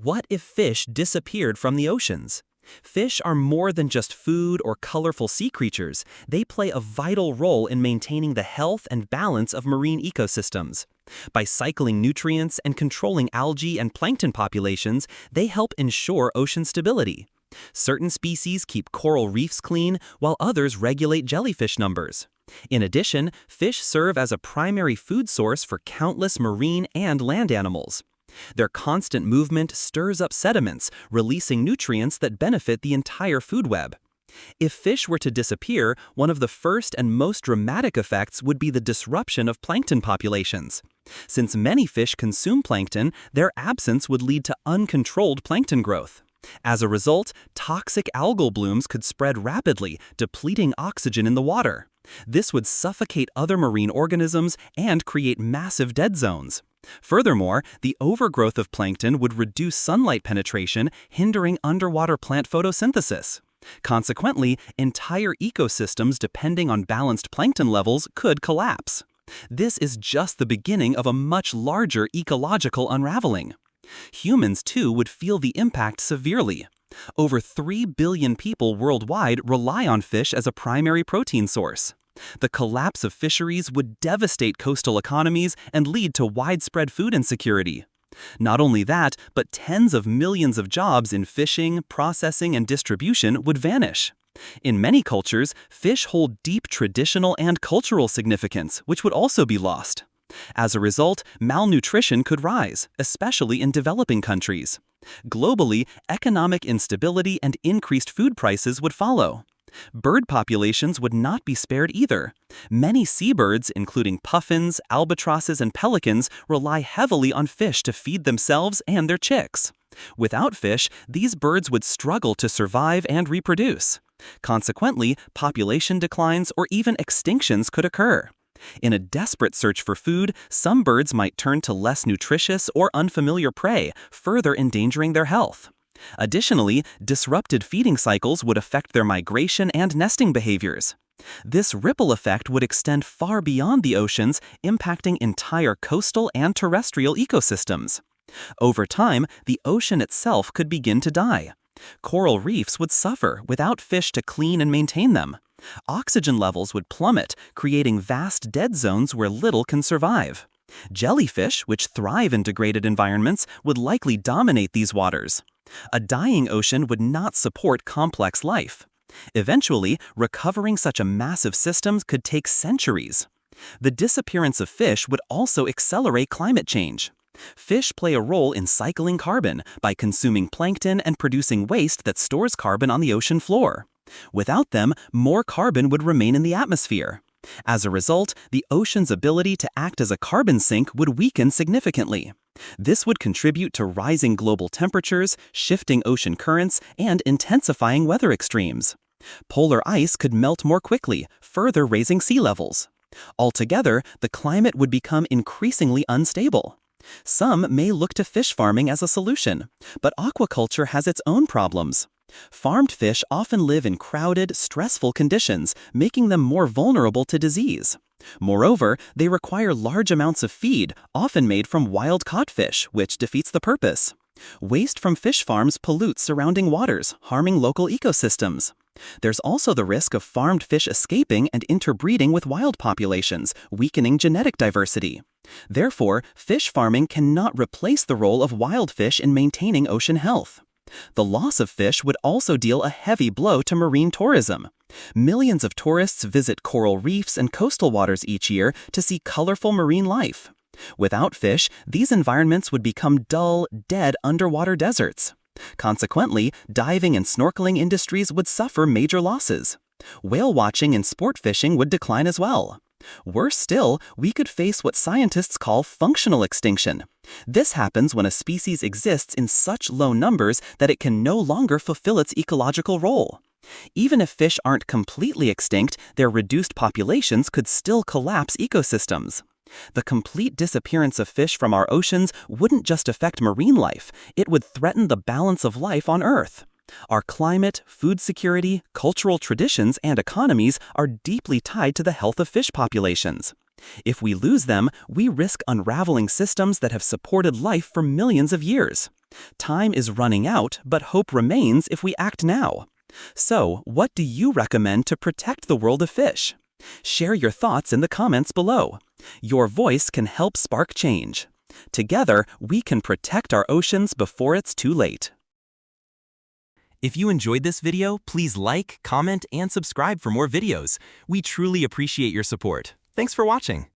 What if fish disappeared from the oceans? Fish are more than just food or colorful sea creatures. They play a vital role in maintaining the health and balance of marine ecosystems. By cycling nutrients and controlling algae and plankton populations, they help ensure ocean stability. Certain species keep coral reefs clean, while others regulate jellyfish numbers. In addition, fish serve as a primary food source for countless marine and land animals. Their constant movement stirs up sediments, releasing nutrients that benefit the entire food web. If fish were to disappear, one of the first and most dramatic effects would be the disruption of plankton populations. Since many fish consume plankton, their absence would lead to uncontrolled plankton growth. As a result, toxic algal blooms could spread rapidly, depleting oxygen in the water. This would suffocate other marine organisms and create massive dead zones. Furthermore, the overgrowth of plankton would reduce sunlight penetration, hindering underwater plant photosynthesis. Consequently, entire ecosystems depending on balanced plankton levels could collapse. This is just the beginning of a much larger ecological unraveling. Humans, too, would feel the impact severely. Over 3 billion people worldwide rely on fish as a primary protein source. The collapse of fisheries would devastate coastal economies and lead to widespread food insecurity. Not only that, but tens of millions of jobs in fishing, processing, and distribution would vanish. In many cultures, fish hold deep traditional and cultural significance, which would also be lost. As a result, malnutrition could rise, especially in developing countries. Globally, economic instability and increased food prices would follow. Bird populations would not be spared either. Many seabirds, including puffins, albatrosses, and pelicans, rely heavily on fish to feed themselves and their chicks. Without fish, these birds would struggle to survive and reproduce. Consequently, population declines or even extinctions could occur. In a desperate search for food, some birds might turn to less nutritious or unfamiliar prey, further endangering their health. Additionally, disrupted feeding cycles would affect their migration and nesting behaviors. This ripple effect would extend far beyond the oceans, impacting entire coastal and terrestrial ecosystems. Over time, the ocean itself could begin to die. Coral reefs would suffer without fish to clean and maintain them. Oxygen levels would plummet, creating vast dead zones where little can survive. Jellyfish, which thrive in degraded environments, would likely dominate these waters. A dying ocean would not support complex life. Eventually, recovering such a massive system could take centuries. The disappearance of fish would also accelerate climate change. Fish play a role in cycling carbon by consuming plankton and producing waste that stores carbon on the ocean floor. Without them, more carbon would remain in the atmosphere. As a result, the ocean's ability to act as a carbon sink would weaken significantly. This would contribute to rising global temperatures, shifting ocean currents, and intensifying weather extremes. Polar ice could melt more quickly, further raising sea levels. Altogether, the climate would become increasingly unstable. Some may look to fish farming as a solution, but aquaculture has its own problems. Farmed fish often live in crowded, stressful conditions, making them more vulnerable to disease. Moreover, they require large amounts of feed, often made from wild-caught fish, which defeats the purpose. Waste from fish farms pollutes surrounding waters, harming local ecosystems. There's also the risk of farmed fish escaping and interbreeding with wild populations, weakening genetic diversity. Therefore, fish farming cannot replace the role of wild fish in maintaining ocean health. The loss of fish would also deal a heavy blow to marine tourism. Millions of tourists visit coral reefs and coastal waters each year to see colorful marine life. Without fish, these environments would become dull, dead underwater deserts. Consequently, diving and snorkeling industries would suffer major losses. Whale watching and sport fishing would decline as well. Worse still, we could face what scientists call functional extinction. This happens when a species exists in such low numbers that it can no longer fulfill its ecological role. Even if fish aren't completely extinct, their reduced populations could still collapse ecosystems. The complete disappearance of fish from our oceans wouldn't just affect marine life, it would threaten the balance of life on Earth. Our climate, food security, cultural traditions, and economies are deeply tied to the health of fish populations. If we lose them, we risk unraveling systems that have supported life for millions of years. Time is running out, but hope remains if we act now. So, what do you recommend to protect the world of fish? Share your thoughts in the comments below. Your voice can help spark change. Together, we can protect our oceans before it's too late. If you enjoyed this video, please like, comment, and subscribe for more videos. We truly appreciate your support. Thanks for watching.